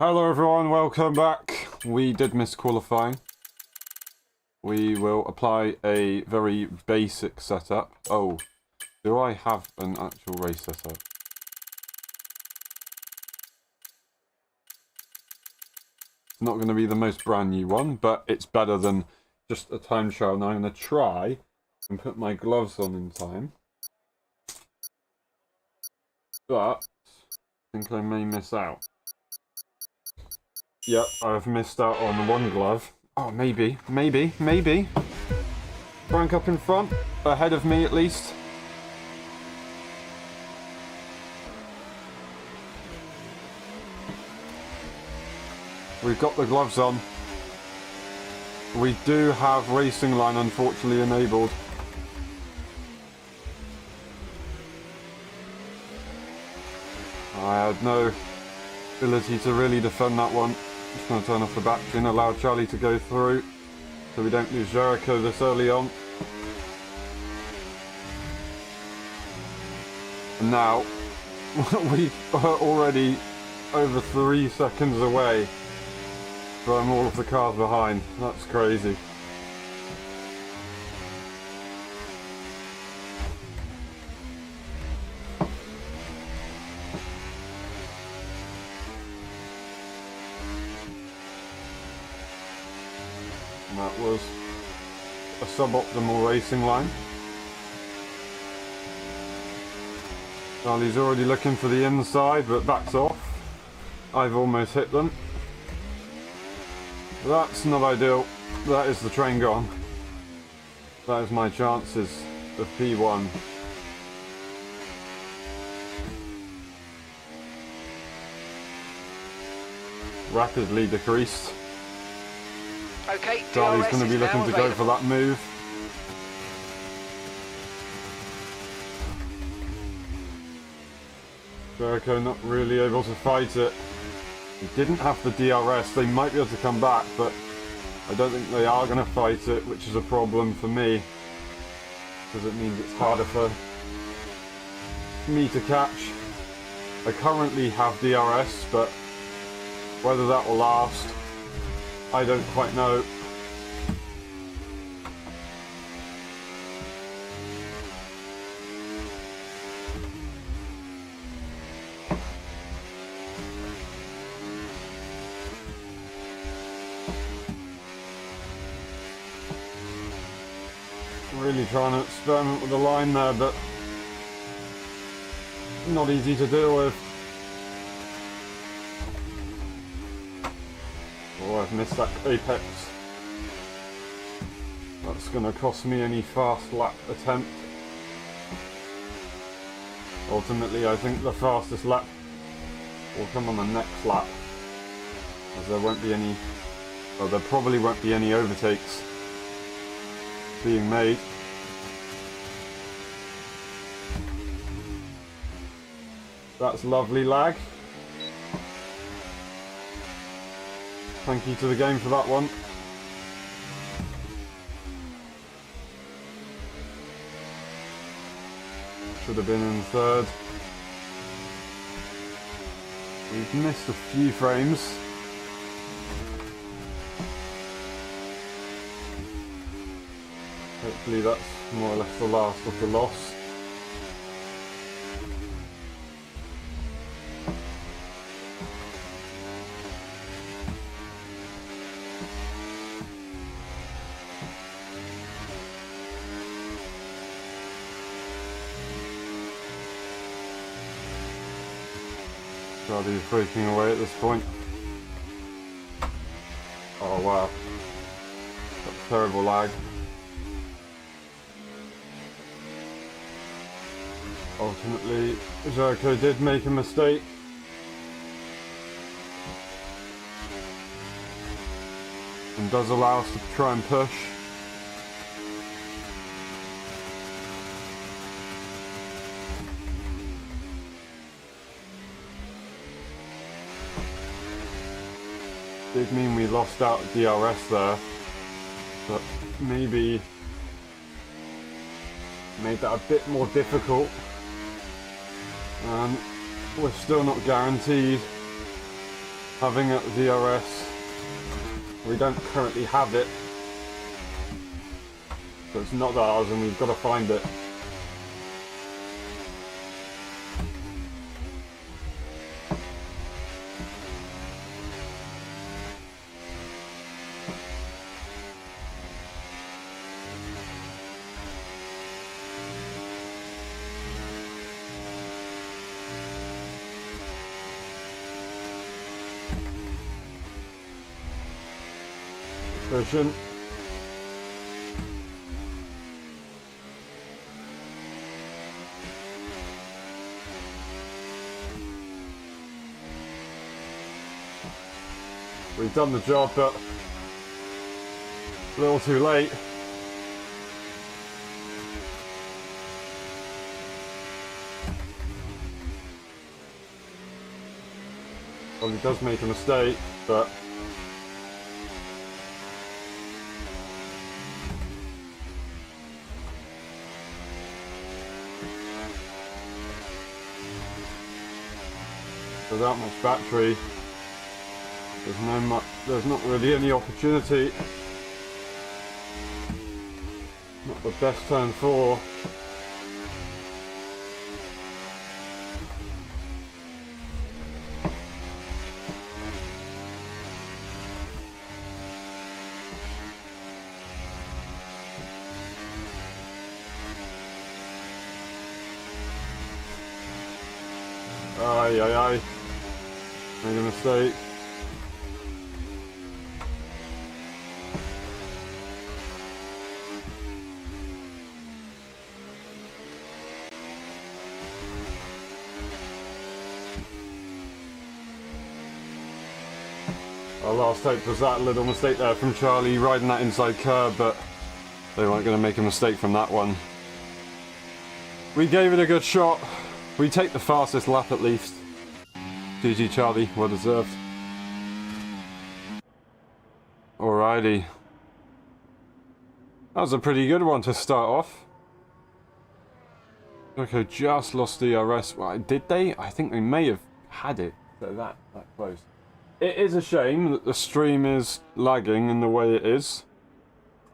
Hello everyone, welcome back. We did miss qualifying. We will apply a very basic setup. Oh, do I have an actual race setup? It's not going to be the most brand new one, but it's better than just a time trial. Now I'm going to try and put my gloves on in time. But I think I may miss out. Yep, I've missed out on one glove. Oh, maybe. Frank up in front, ahead of me at least. We've got the gloves on. We do have racing line unfortunately enabled. I had no ability to really defend that one. Just going to turn off the battery and allow Charlie to go through so we don't lose Jericho this early on. And now we are already over 3 seconds away from all of the cars behind. That's crazy. And that was a suboptimal racing line. Charlie's already looking for the inside, but backs off. I've almost hit them. That's not ideal. That is the train gone. That is my chances of P1. Rapidly decreased. Okay, Charlie's going to be looking to go for that move. Jericho not really able to fight it. He didn't have the DRS. They might be able to come back, but I don't think they are going to fight it, which is a problem for me, because it means it's harder for me to catch. I currently have DRS, but whether that will last, I don't quite know. Really trying to experiment with the line there, but not easy to deal with. Oh, I've missed that apex. That's going to cost me any fast lap attempt. Ultimately, I think the fastest lap will come on the next lap, as there won't be any, well, there probably won't be any overtakes being made. That's lovely lag. Thank you to the game for that one. Should have been in third. We've missed a few frames. Hopefully that's more or less the last of the loss. Charlie's breaking away at this point. Oh wow. That's terrible lag. Ultimately, Jericho did make a mistake. And does allow us to try and push. Did mean we lost out DRS there, but maybe made that a bit more difficult. We're still not guaranteed having a DRS. We don't currently have it, so it's not ours, and we've got to find it. Version. We've done the job, but a little too late. Well, he does make a mistake, but without much battery, there's not really any opportunity. Not the best turn 4. Aye. Made a mistake. Our last hope was that little mistake there from Charlie riding that inside curb, but they weren't going to make a mistake from that one. We gave it a good shot. We take the fastest lap at least. GG Charlie, well deserved. Alrighty. That was a pretty good one to start off. Okay, just lost DRS. Well, did they? I think they may have had it. So that close. It is a shame that the stream is lagging in the way it is.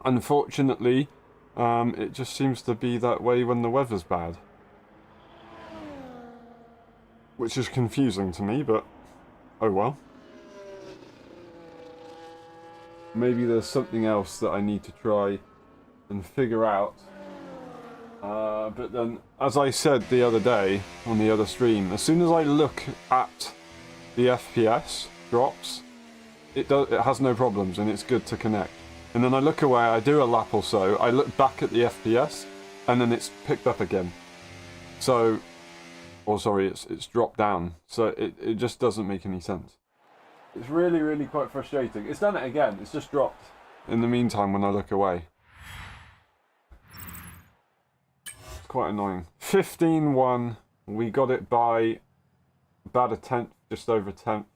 Unfortunately, it just seems to be that way when the weather's bad. Which is confusing to me, but oh well. Maybe there's something else that I need to try and figure out. But then, as I said the other day on the other stream, as soon as I look at the FPS drops, it has no problems and it's good to connect. And then I look away, I do a lap or so, I look back at the FPS, and then it's picked up again. So, or sorry, it's dropped down. So it just doesn't make any sense. It's really quite frustrating. It's done it again, it's just dropped in the meantime when I look away. It's quite annoying. 15-1, we got it by about a tenth, just over a tenth.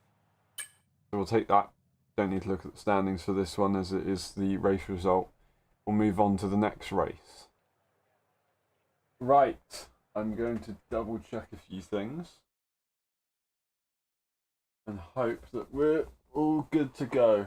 So we'll take that. Don't need to look at the standings for this one as it is the race result. We'll move on to the next race. Right, I'm going to double check a few things and hope that we're all good to go.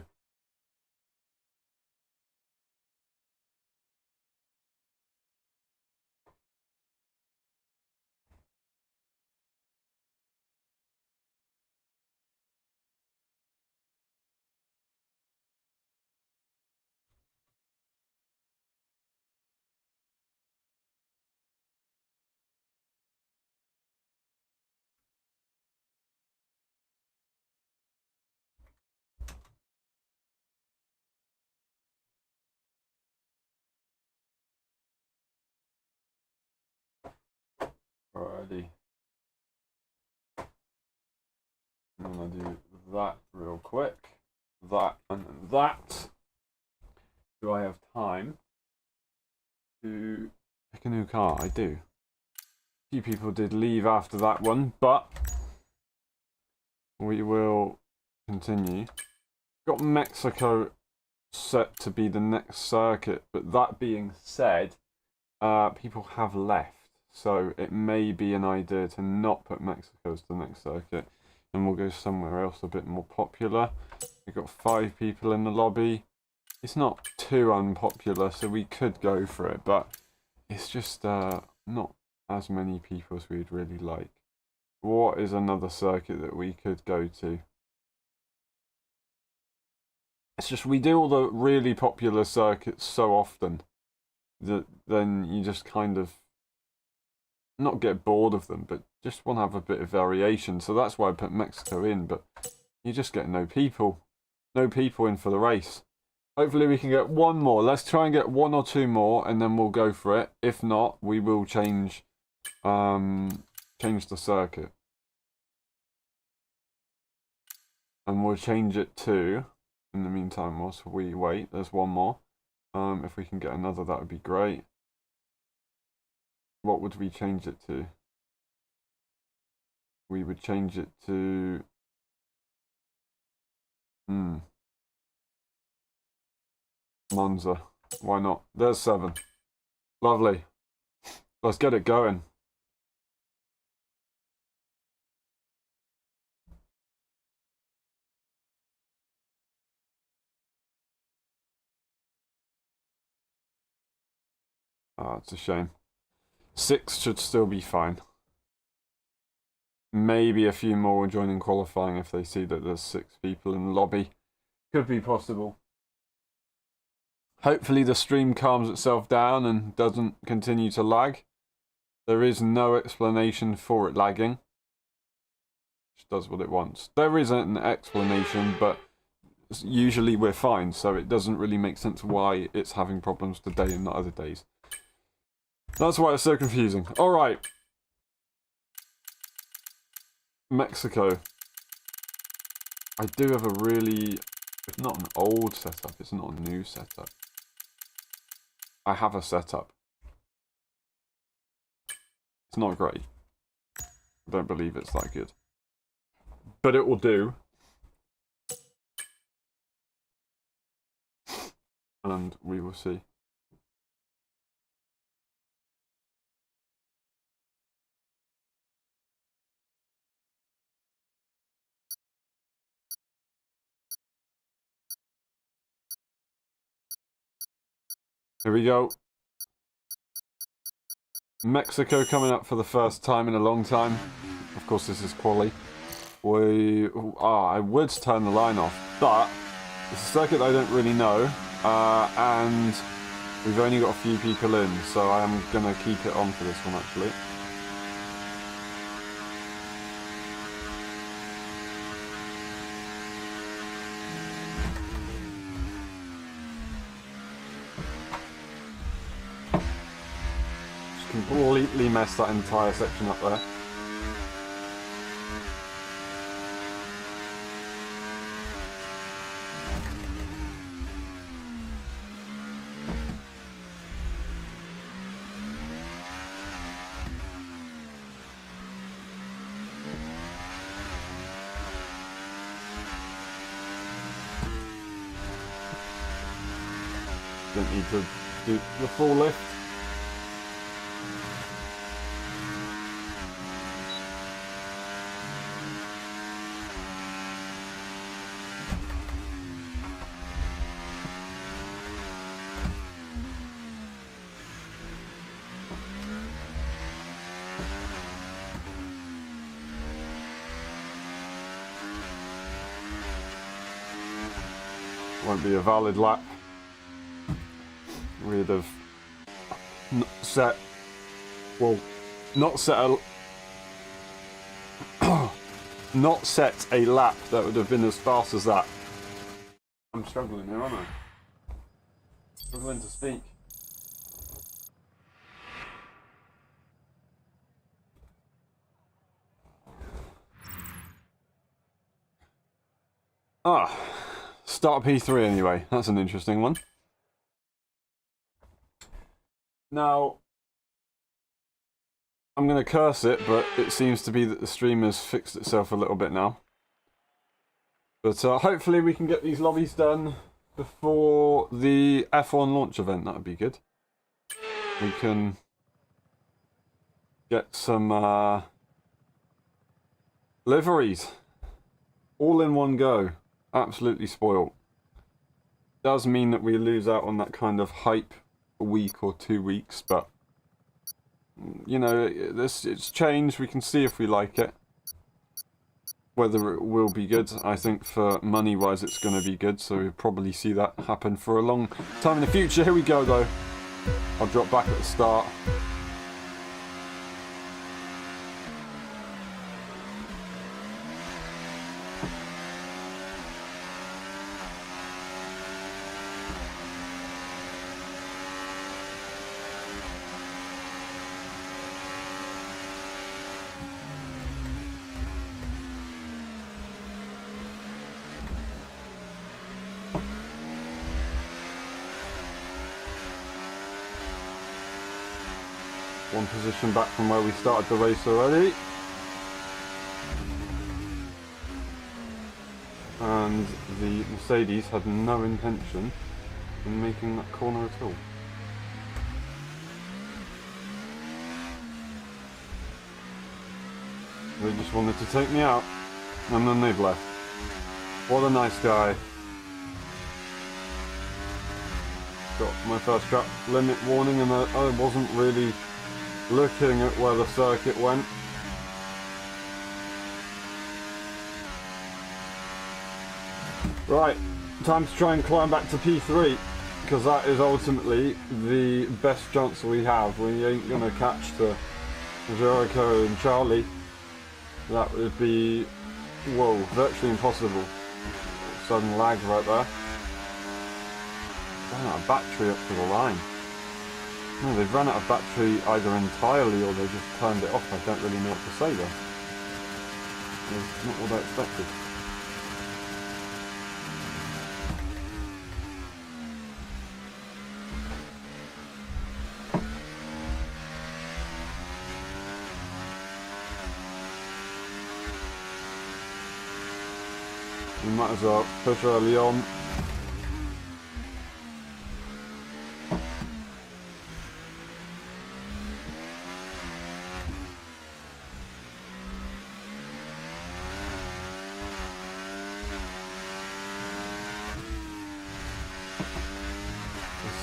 Alrighty. I'm gonna do that real quick. That and that. Do I have time to pick a new car? I do. A few people did leave after that one, but we will continue. Got Mexico set to be the next circuit, but that being said, people have left. So it may be an idea to not put Mexico as the next circuit and we'll go somewhere else a bit more popular. We've got 5 people in the lobby. It's not too unpopular, so we could go for it, but it's just not as many people as we'd really like. What is another circuit that we could go to? It's just we do all the really popular circuits so often that then you just kind of not get bored of them, but just want to have a bit of variation. So that's why I put Mexico in, but you just get no people in for the race. Hopefully we can get one more. Let's try and get 1 or 2 more, and then we'll go for it. If not, we will change the circuit, and we'll change it to. In the meantime, whilst we wait, there's one more. If we can get another, that would be great. What would we change it to? We would change it to... Monza. Why not? There's 7. Lovely. Let's get it going. Oh, it's a shame. 6 should still be fine. Maybe a few more will join in qualifying if they see that there's 6 people in the lobby. Could be possible. Hopefully the stream calms itself down and doesn't continue to lag. There is no explanation for it lagging. It just does what it wants. There isn't an explanation, but usually we're fine, so it doesn't really make sense why it's having problems today and not other days. That's why it's so confusing. Alright. Mexico. I do have a really... It's not an old setup, it's not a new setup. I have a setup. It's not great. I don't believe it's that good. But it will do. And we will see. Here we go. Mexico coming up for the first time in a long time. Of course, this is quali. I would turn the line off, but it's a circuit I don't really know, and we've only got a few people in, so I'm gonna keep it on for this one actually. Completely messed that entire section up there. Don't need to do the full lift. Won't be a valid lap. We'd have not set not set a lap that would have been as fast as that. I'm struggling here, aren't I? Struggling to speak. Start P3 anyway. That's an interesting one. Now, I'm going to curse it, but it seems to be that the stream has fixed itself a little bit now. But hopefully we can get these lobbies done before the F1 launch event. That would be good. We can get some liveries all in one go. Absolutely spoiled. Does mean that we lose out on that kind of hype a week or 2 weeks, but you know, it's changed. We can see if we like it. Whether it will be good, I think for money-wise it's going to be good, so we'll probably see that happen for a long time in the future. Here we go, though. I'll drop back at the start. One position back from where we started the race already. And the Mercedes had no intention in making that corner at all. They just wanted to take me out, and then they've left. What a nice guy. Got my first track limit warning, and I wasn't really looking at where the circuit went. Right, time to try and climb back to P3, because that is ultimately the best chance we have. We ain't gonna catch the Jericho and Charlie. That would be, whoa, virtually impossible. Sudden lag right there. Ran out of battery up to the line. No, they've run out of battery either entirely or they just turned it off. I don't really know what to say there. It's not what I expected. We might as well push early on.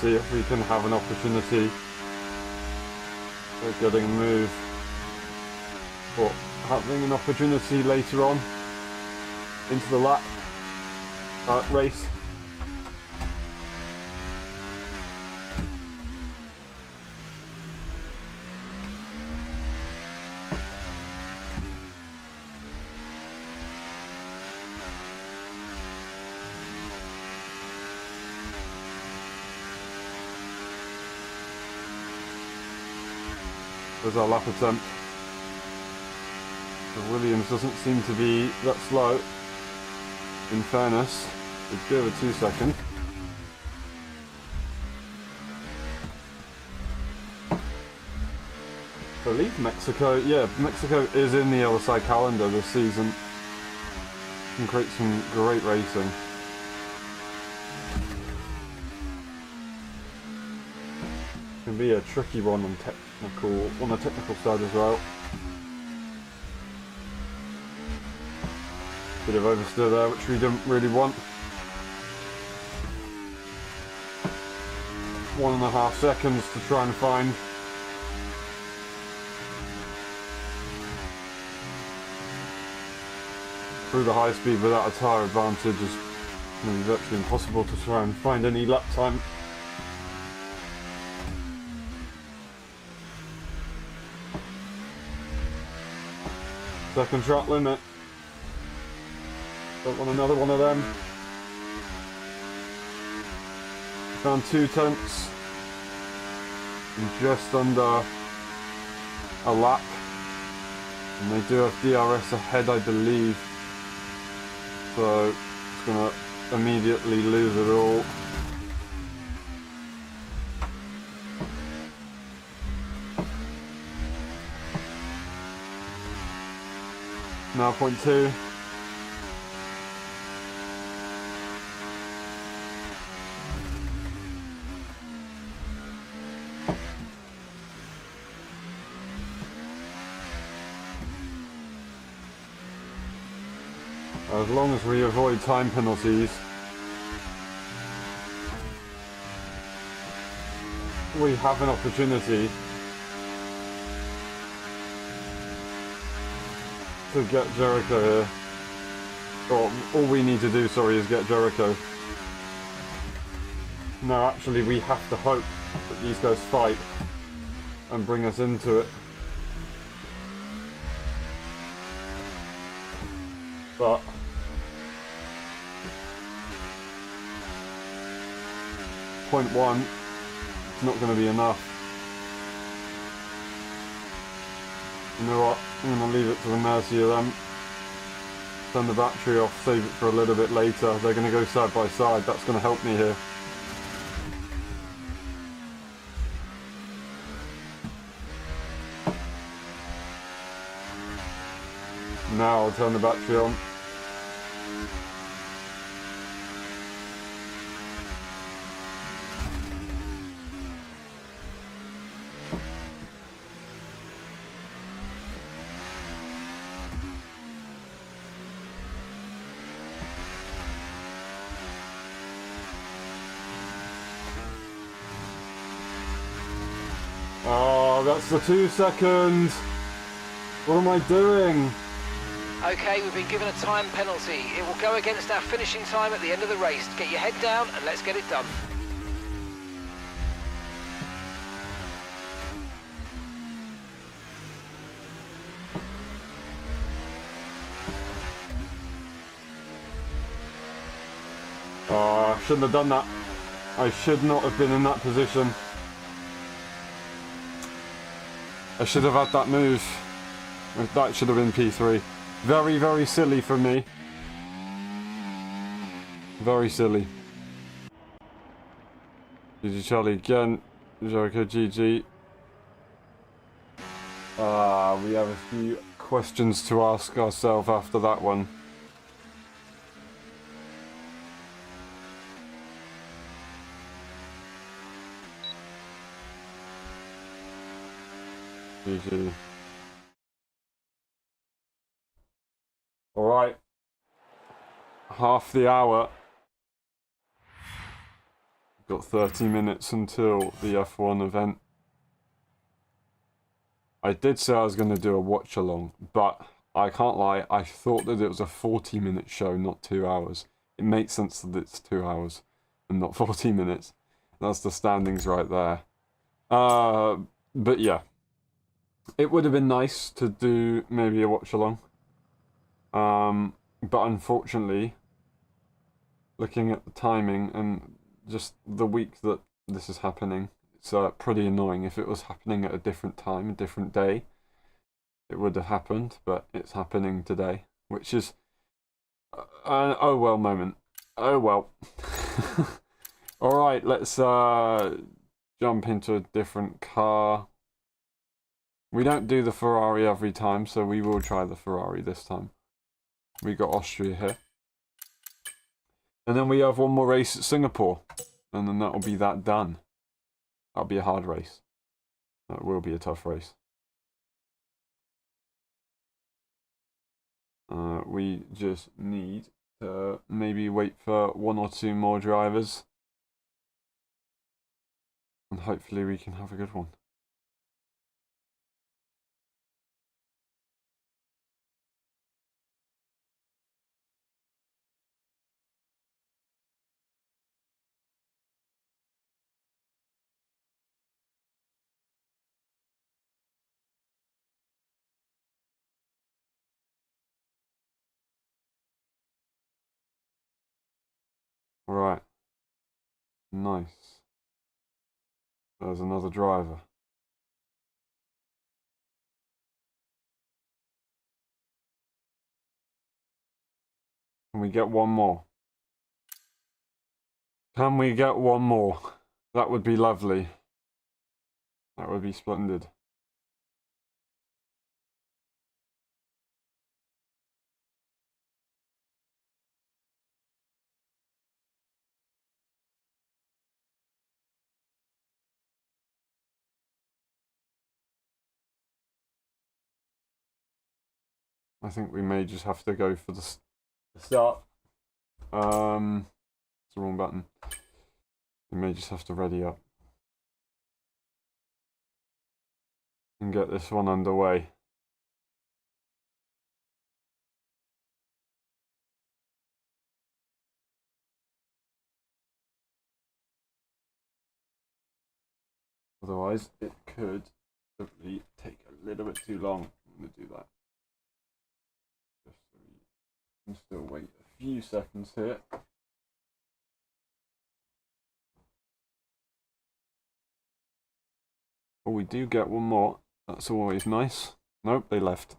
See if we can have an opportunity for getting a move, or having an opportunity later on into the lap race. There's our lap attempt. The Williams doesn't seem to be that slow. In fairness, it's give it 2 seconds. I believe Mexico, yeah, Mexico is in the LSI calendar this season. Can create some great racing. Can be a tricky one on the technical side as well. Bit of oversteer there, which we didn't really want. 1.5 seconds to try and find. Through the high speed without a tyre advantage is going to be virtually impossible to try and find any lap time. Second track limit. Don't want another one of them. Found 2 tenths and just under a lap. And they do have DRS ahead, I believe. So it's going to immediately lose it all. Now 0.2. As long as we avoid time penalties, we have an opportunity to get Jericho here. Or all we need to do, sorry, is get Jericho. No, actually, we have to hope that these guys fight and bring us into it. But point one, it's not going to be enough. You know what? I'm going to leave it to the mercy of them. Turn the battery off, save it for a little bit later. They're going to go side by side. That's going to help me here. Now I'll turn the battery on. Oh, that's the 2 seconds. What am I doing? Okay, we've been given a time penalty. It will go against our finishing time at the end of the race. Get your head down and let's get it done. Oh, I shouldn't have done that. I should not have been in that position. I should have had that move. That should have been P3. Very, very silly for me. Very silly. GG Charlie again. Jericho GG. We have a few questions to ask ourselves after that one. GG. Alright. Half the hour. Got 30 minutes until the F1 event. I did say I was going to do a watch along, but I can't lie, I thought that it was a 40-minute show, not 2 hours. It makes sense that it's 2 hours and not 40 minutes. That's the standings right there. But yeah. It would have been nice to do maybe a watch along. But unfortunately, looking at the timing and just the week that this is happening, it's pretty annoying. If it was happening at a different time, a different day, it would have happened, but it's happening today, which is an oh well moment. Oh well. Alright, let's jump into a different car. We don't do the Ferrari every time, so we will try the Ferrari this time. We got Austria here. And then we have one more race at Singapore. And then that'll be that done. That'll be a hard race. That will be a tough race. We just need to maybe wait for 1 or 2 more drivers. And hopefully we can have a good one. Alright. Nice. There's another driver. Can we get one more? Can we get one more? That would be lovely. That would be splendid. I think we may just have to go for Start. It's the wrong button. You may just have to ready up and get this one underway. Otherwise, it could simply take a little bit too long. I'm going to do that. Just so you can still wait a few seconds here. Oh, we do get one more. That's always nice. Nope, they left.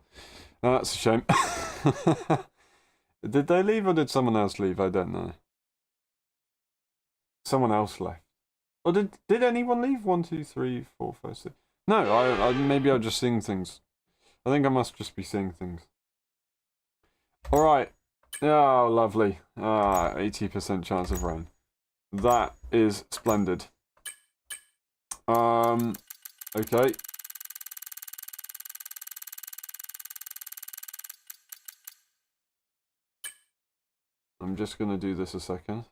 That's a shame. Did they leave or did someone else leave? I don't know. Someone else left. Or did anyone leave? 1, 2, 3, 4, 5, 6. No, maybe I'm just seeing things. I think I must just be seeing things. Alright. Oh, lovely. 80% chance of rain. That is splendid. Okay. I'm just going to do this a second.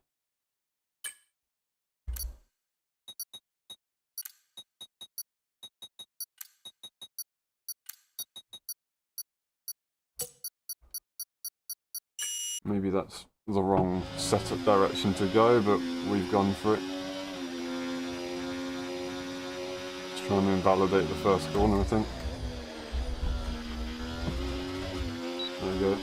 Maybe that's the wrong setup direction to go, but we've gone for it. Just trying to invalidate the first corner, I think. There we go.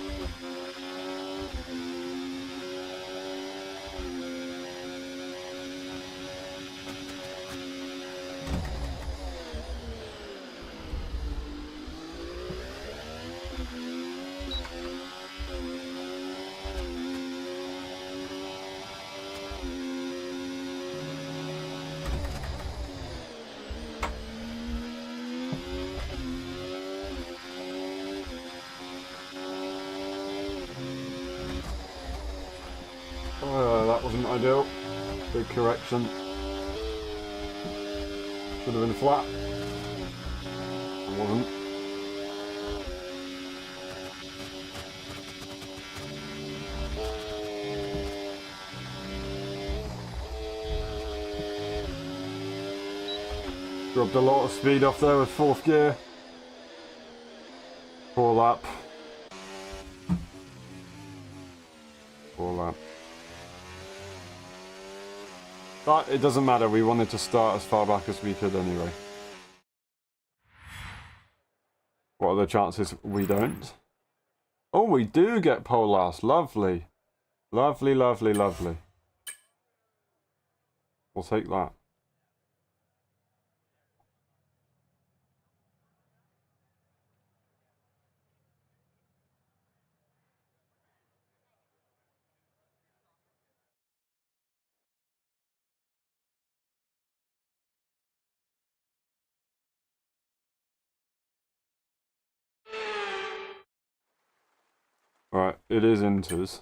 That wasn't ideal. Big correction. Should have been flat. It wasn't. Dropped a lot of speed off there with 4th gear. Poor lap. Poor lap. But it doesn't matter, we wanted to start as far back as we could anyway. What are the chances we don't? Oh, we do get pole last. Lovely. Lovely, lovely, lovely. We'll take that. Right, it is inters.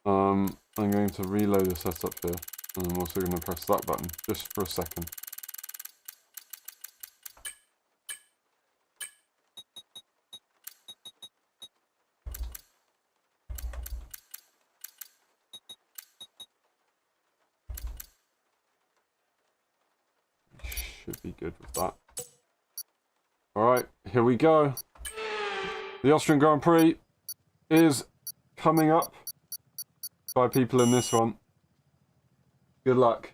I'm going to reload the setup here, and I'm also going to press that button, just for a second. Should be good with that. Alright, here we go. The Austrian Grand Prix is coming up. 5 people in this one. Good luck.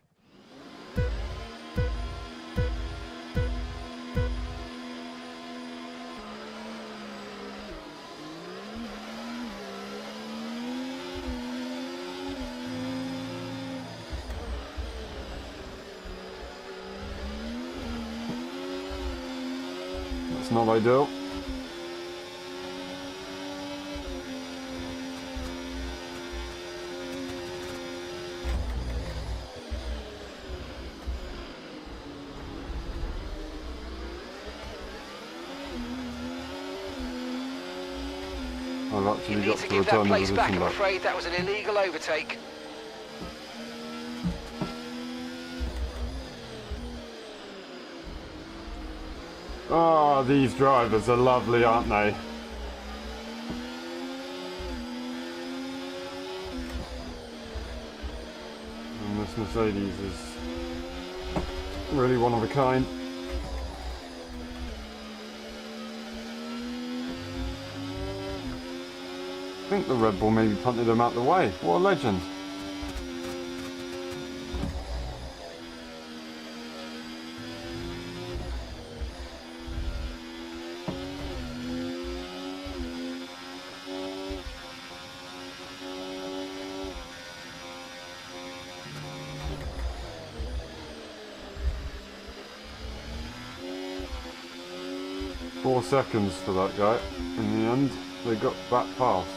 That's not ideal. I've actually got to return the position back. I'm afraid that was an illegal overtake. Ah, these drivers are lovely, aren't they? This Mercedes is really one of a kind. I think the Red Bull maybe punted him out the way. What a legend. Four seconds for that guy. In the end, they got back past.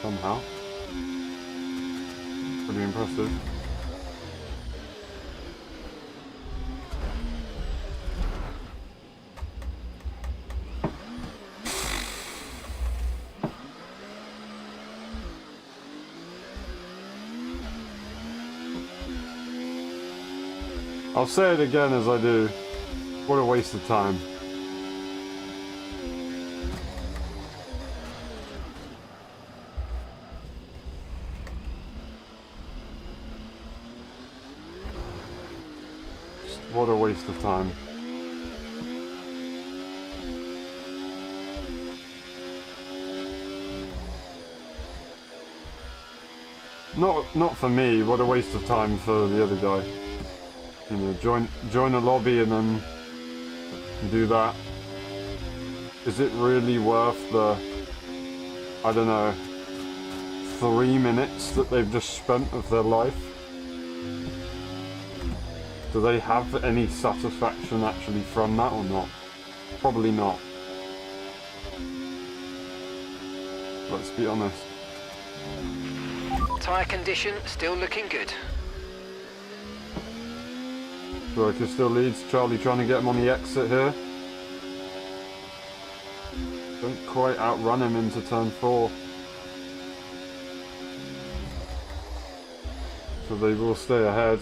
Somehow. Pretty impressive. I'll say it again as I do. What a waste of time. What a waste of time. Not for me, what a waste of time for the other guy. You know, join a lobby and then do that. Is it really worth the, I don't know, 3 minutes that they've just spent of their life? Do they have any satisfaction actually from that or not? Probably not. Let's be honest. Tyre condition still looking good. Broker still leads. Charlie trying to get him on the exit here. Don't quite outrun him into turn 4. So they will stay ahead.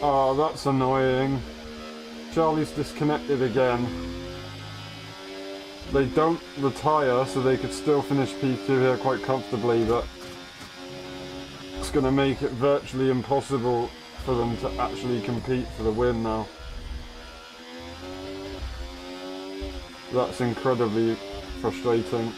Oh, that's annoying. Charlie's disconnected again. They don't retire, so they could still finish P2 here quite comfortably, but it's going to make it virtually impossible for them to actually compete for the win now. That's incredibly frustrating.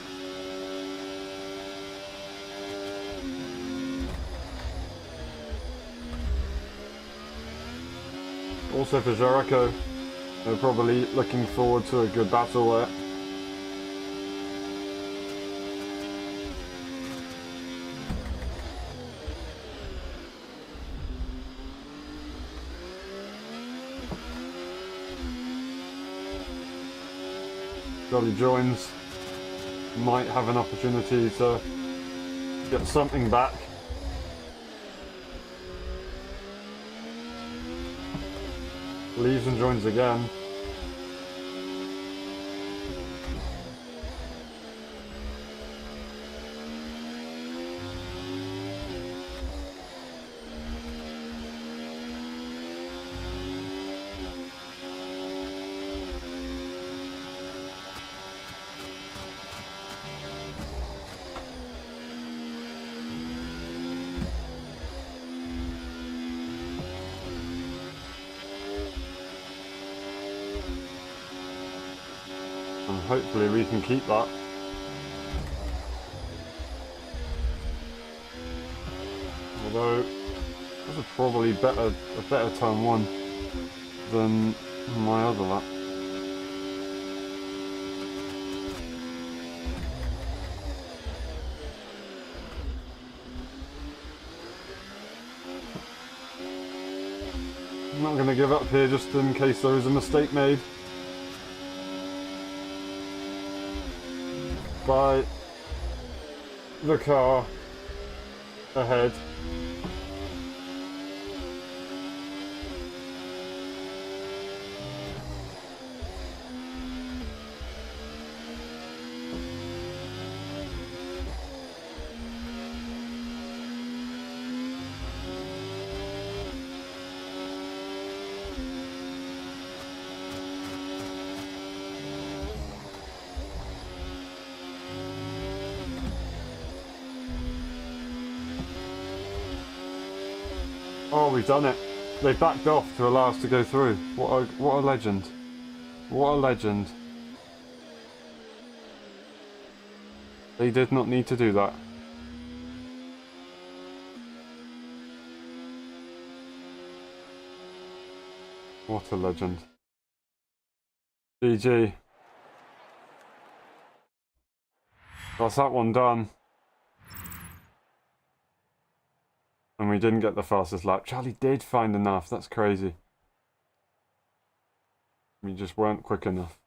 Also for Jericho, they're probably looking forward to a good battle there. Charlie joins, might have an opportunity to get something back. Leaves and joins again. And hopefully we can keep that. Although this is probably a better turn 1 than my other lap. I'm not going to give up here just in case there is a mistake made by the car ahead. Oh, we've done it. They backed off to allow us to go through. What a legend. What a legend. They did not need to do that. What a legend. GG. That's that one done. And we didn't get the fastest lap. Charlie did find enough. That's crazy. We just weren't quick enough.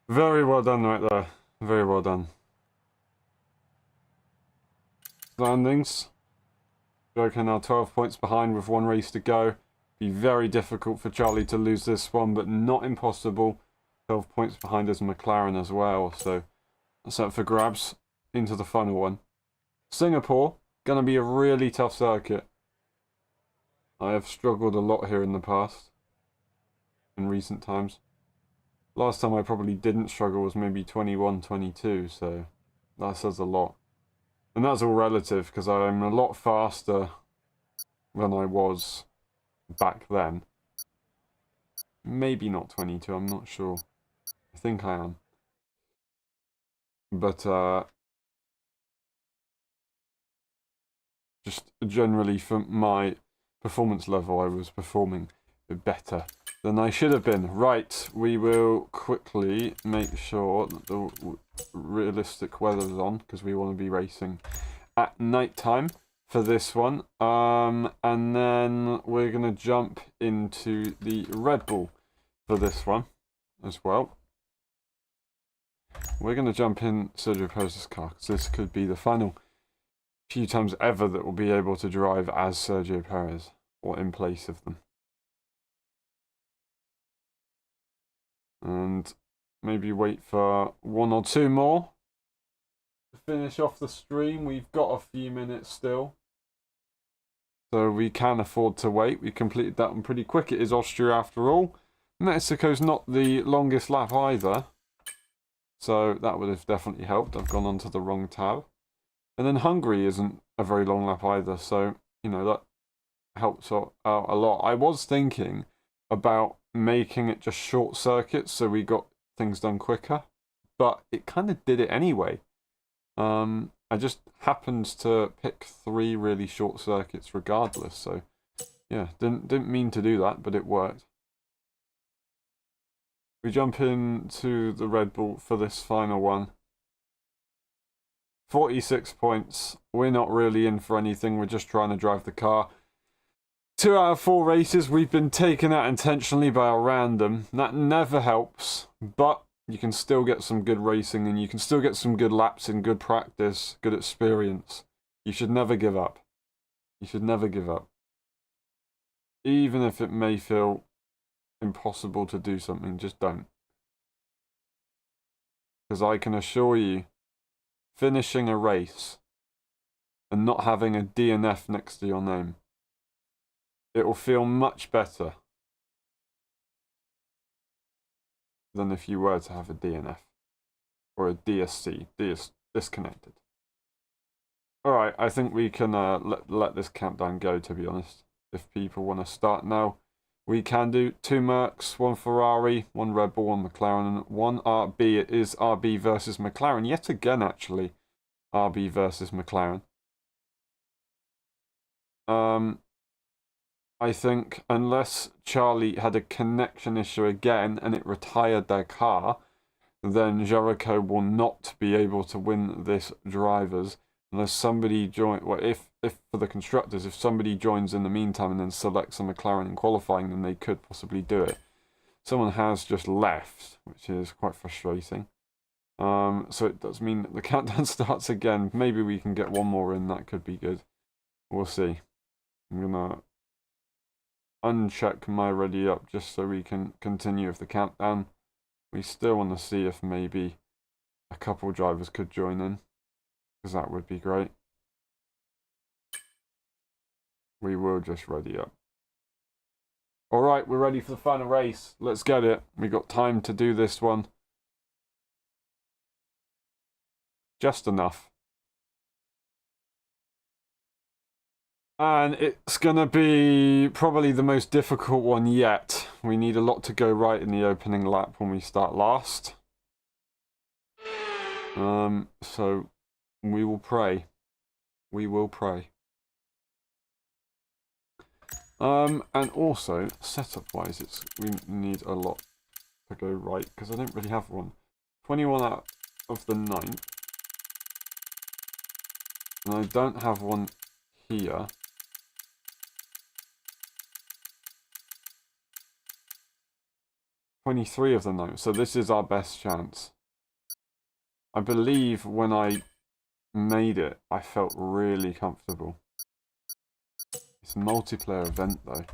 Very well done right there. Very well done. Standings. Joker now 12 points behind with one race to go. Be very difficult for Charlie to lose this one, but not impossible. 12 points behind is McLaren as well, so that's up for grabs into the final one. Singapore, gonna be a really tough circuit. I have struggled a lot here in the past, in recent times. Last time I probably didn't struggle was maybe 21, 22, so that says a lot. And that's all relative, because I'm a lot faster than I was back then. Maybe not 22, I'm not sure. I think I am. But, just generally for my performance level, I was performing better than I should have been. Right, we will quickly make sure that the realistic weather is on, because we want to be racing at night time for this one. And then we're going to jump into the Red Bull for this one as well. We're going to jump in Sergio Perez's car, because this could be the final few times ever that we'll be able to drive as Sergio Perez, or in place of them. And maybe wait for one or two more to finish off the stream. We've got a few minutes still, so we can afford to wait. We completed that one pretty quick. It is Austria after all. Mexico's not the longest lap either, so that would have definitely helped. I've gone onto the wrong tab. And then Hungary isn't a very long lap either, so, you know, that helps out a lot. I was thinking about making it just short circuits so we got things done quicker, but it kind of did it anyway. I just happened to pick 3 really short circuits regardless, so yeah, didn't mean to do that, but it worked. We jump into the Red Bull for this final one. 46 points. We're not really in for anything. We're just trying to drive the car. 2 out of 4 races we've been taken out intentionally by a random. That never helps, but you can still get some good racing and you can still get some good laps and good practice, good experience. You should never give up. You should never give up. Even if it may feel impossible to do something, just don't. Because I can assure you, finishing a race and not having a DNF next to your name, it will feel much better than if you were to have a DNF or a DSC, disconnected. Alright, I think we can let this countdown go, to be honest. If people want to start now, we can do 2 Mercs, 1 Ferrari, 1 Red Bull, 1 McLaren, and 1 RB. It is RB versus McLaren. Yet again, actually, RB versus McLaren. I think unless Charlie had a connection issue again and it retired their car, then Jericho will not be able to win this drivers unless somebody join. Well, if for the constructors, if somebody joins in the meantime and then selects a McLaren in qualifying, then they could possibly do it. Someone has just left, which is quite frustrating. So it does mean that the countdown starts again. Maybe we can get one more in. That could be good. We'll see. I'm gonna uncheck my ready up just so we can continue with the countdown. We still want to see if maybe a couple drivers could join in, because that would be great. We will just ready up. Alright, we're ready for the final race. Let's get it. We got time to do this one. Just enough. And it's going to be probably the most difficult one yet. We need a lot to go right in the opening lap when we start last. So we will pray. We will pray. And also, setup-wise, we need a lot to go right, because I don't really have one. 21 out of the 9th. And I don't have one here. 23 of the 9th, so this is our best chance. I believe when I made it, I felt really comfortable. It's a multiplayer event though.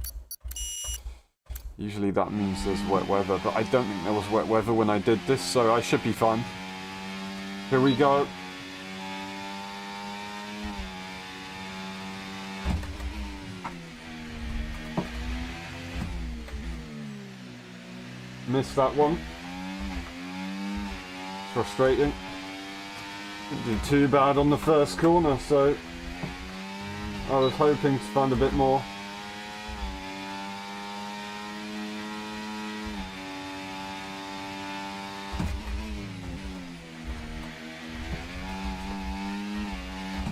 Usually that means there's wet weather, but I don't think there was wet weather when I did this, so I should be fine. Here we go. Missed that one. Frustrating. Didn't do too bad on the first corner, so I was hoping to find a bit more.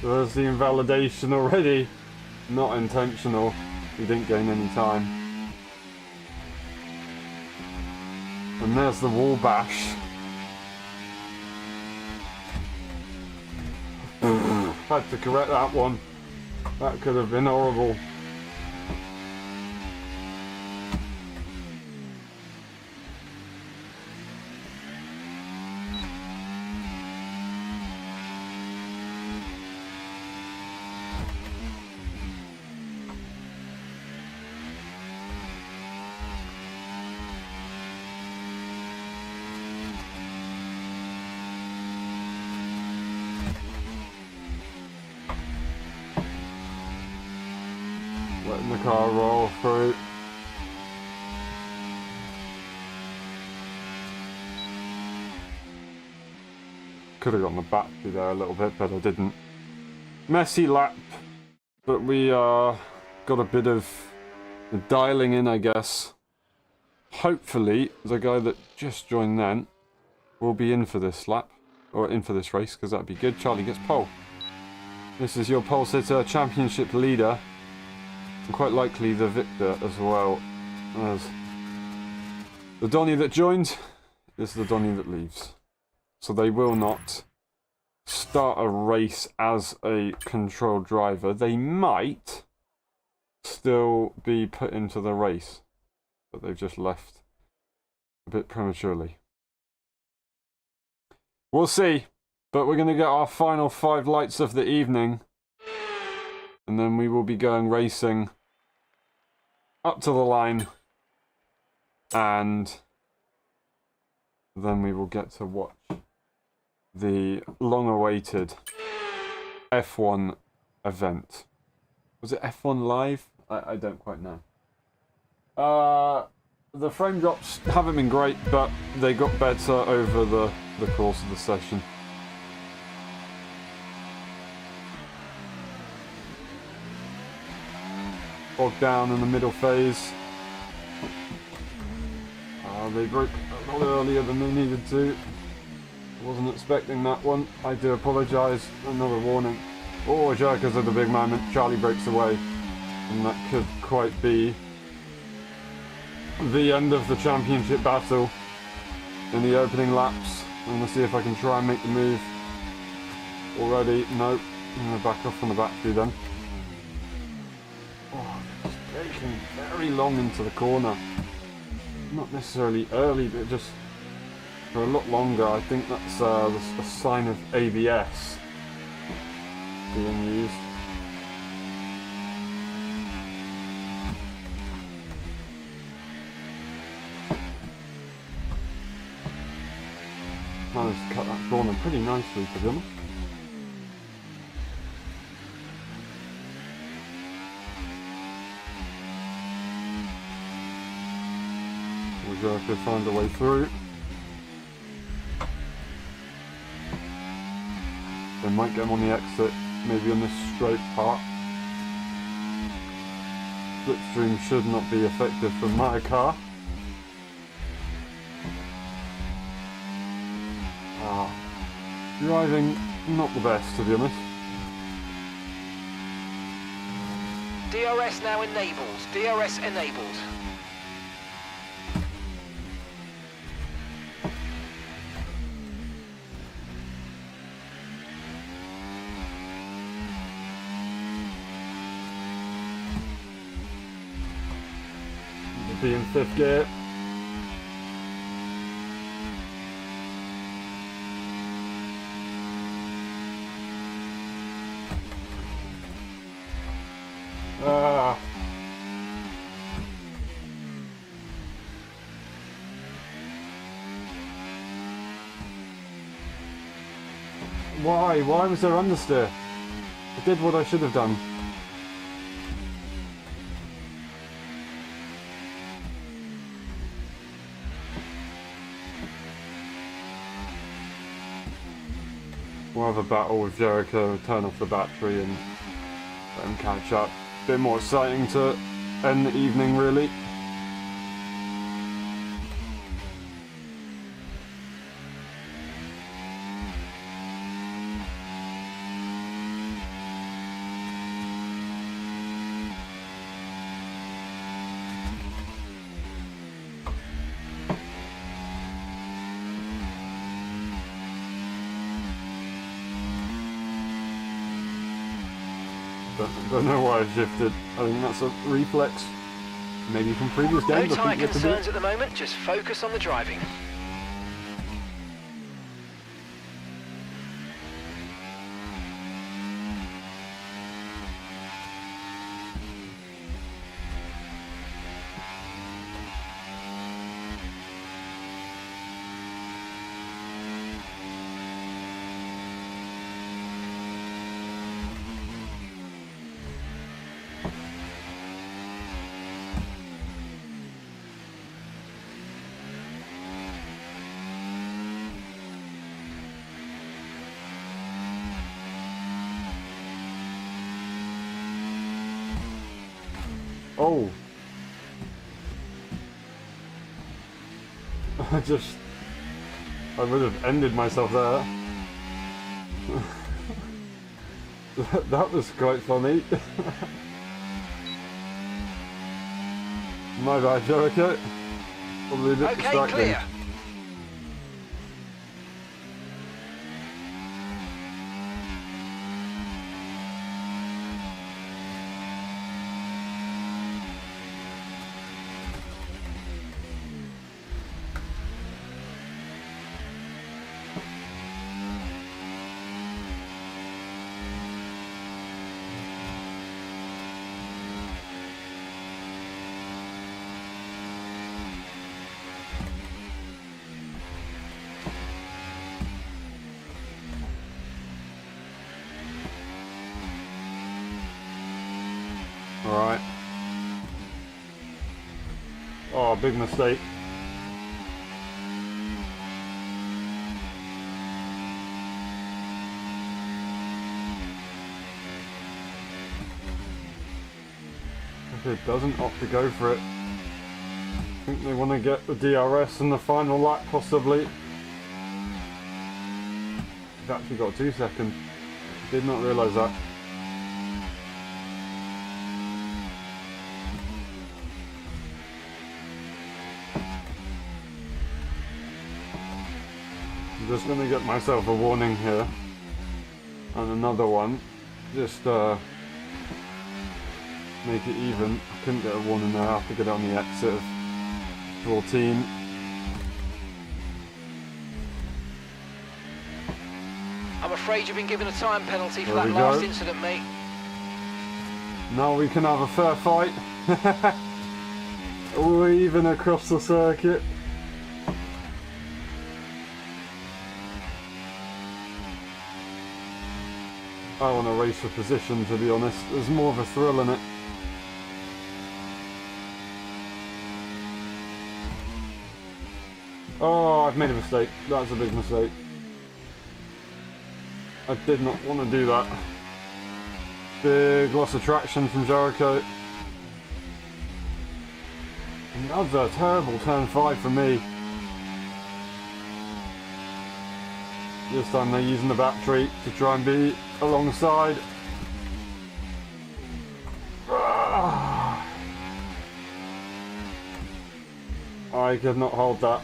There's the invalidation already. Not intentional. We didn't gain any time. And there's the wall bash. Had to correct that one. That could have been horrible. Letting the car roll through. Could have gotten the battery there a little bit, but I didn't. Messy lap, but we got a bit of dialing in, I guess. Hopefully, the guy that just joined then will be in for this lap, or in for this race, because that'd be good. Charlie gets pole. This is your pole sitter championship leader. And quite likely the victor as well as the Donny that joined is the Donny that leaves. So they will not start a race as a controlled driver. They might still be put into the race, but they've just left a bit prematurely. We'll see, but we're going to get our final 5 lights of the evening, and then we will be going racing up to the line, and then we will get to watch the long-awaited F1 event. Was it F1 Live? I don't quite know. The frame drops haven't been great, but they got better over the course of the session. Bogged down in the middle phase. They broke a lot earlier than they needed to. Wasn't expecting that one. I do apologise. Another warning. Oh, jerkers at the big moment. Charlie breaks away. And that could quite be the end of the championship battle in the opening laps. I'm going to see if I can try and make the move already. Nope. I'm going to back off from the battery then. Oh, it's taking very long into the corner. Not necessarily early, but just for a lot longer. I think that's a sign of ABS being used. Managed to cut that corner pretty nicely, to be honest. We'll have to find a way through. They might get him on the exit, maybe on this straight part. slipstream should not be effective for my car. Driving not the best, to be honest. DRS now enabled. DRS enabled. Be in 5th gear. Why? Why was there understeer? I did what I should have done. We'll have a battle with Jericho, turn off the battery and let him catch up. Bit more exciting to end the evening, really. Don't know why I shifted. I think that's a reflex. Maybe from previous No games. tyre concerns at the moment, just focus on the driving. Oh. I would have ended myself there. That was quite funny. My bad, Jericho. Probably a bit distracting. Clear. Alright. Oh, big mistake. If it doesn't opt to go for it. I think they want to get the DRS in the final lap, possibly. He's actually got 2 seconds. Did not realise that. I'm just going to get myself a warning here. And another one. Just make it even. I couldn't get a warning there. I have to get on the exit of 14. I'm afraid you've been given a time penalty for There that we last go. incident, mate. Now we can have a fair fight. We're even across the circuit. I want to race for position, to be honest. There's more of a thrill in it. Oh, I've made a mistake. That's a big mistake. I did not want to do that. Big loss of traction from Jericho. Another terrible turn 5 for me. This time they're using the battery to try and be alongside. I could not hold that.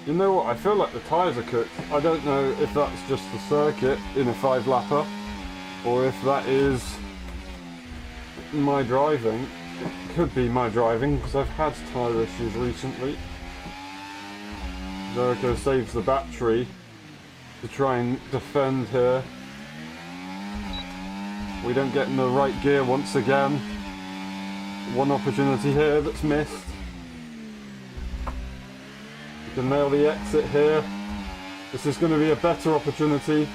You know what, I feel like the tyres are cooked. I don't know if that's just the circuit in a 5-lapper or if that is my driving. It could be my driving because I've had tyre issues recently. Jericho saves the battery to try and defend here. We don't get in the right gear once again. One opportunity here that's missed. We can nail the exit here. This is going to be a better opportunity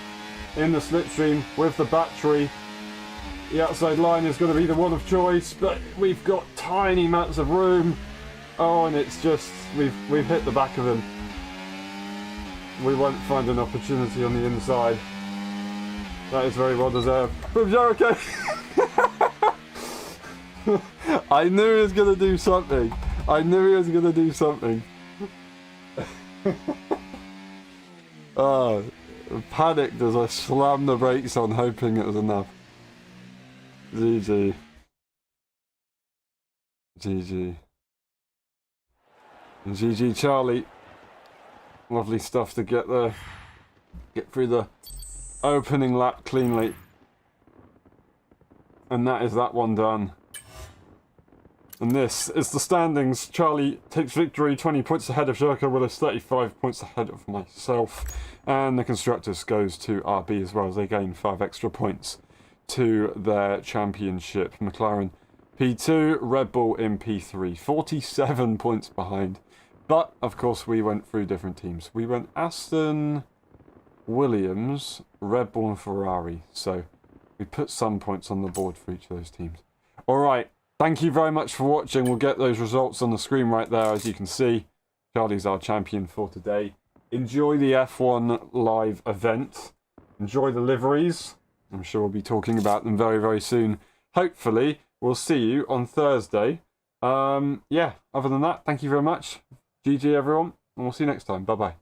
in the slipstream with the battery. The outside line is going to be the one of choice, but we've got tiny amounts of room. Oh, and it's just, we've hit the back of him. We won't find an opportunity on the inside. That is very well deserved from Jericho. I knew he was going to do something. I knew he was going to do something. Oh, panicked as I slammed the brakes on, hoping it was enough. GG. GG. And GG Charlie. Lovely stuff to get there. Get through the opening lap cleanly. And that is that one done. And this is the standings. Charlie takes victory, 20 points ahead of Jericho Willis, 35 points ahead of myself. And the Constructors goes to RB as well, as they gain 5 extra points to their championship. McLaren P2, Red Bull in P3, 47 points behind. But, of course, we went through different teams. We went Aston, Williams, Red Bull and Ferrari. So we put some points on the board for each of those teams. Alright. Thank you very much for watching. We'll get those results on the screen right there, as you can see. Charlie's our champion for today. Enjoy the F1 live event. Enjoy the liveries. I'm sure we'll be talking about them very, very soon. Hopefully, we'll see you on Thursday. Yeah, other than that, thank you very much. GG everyone, and we'll see you next time. Bye-bye.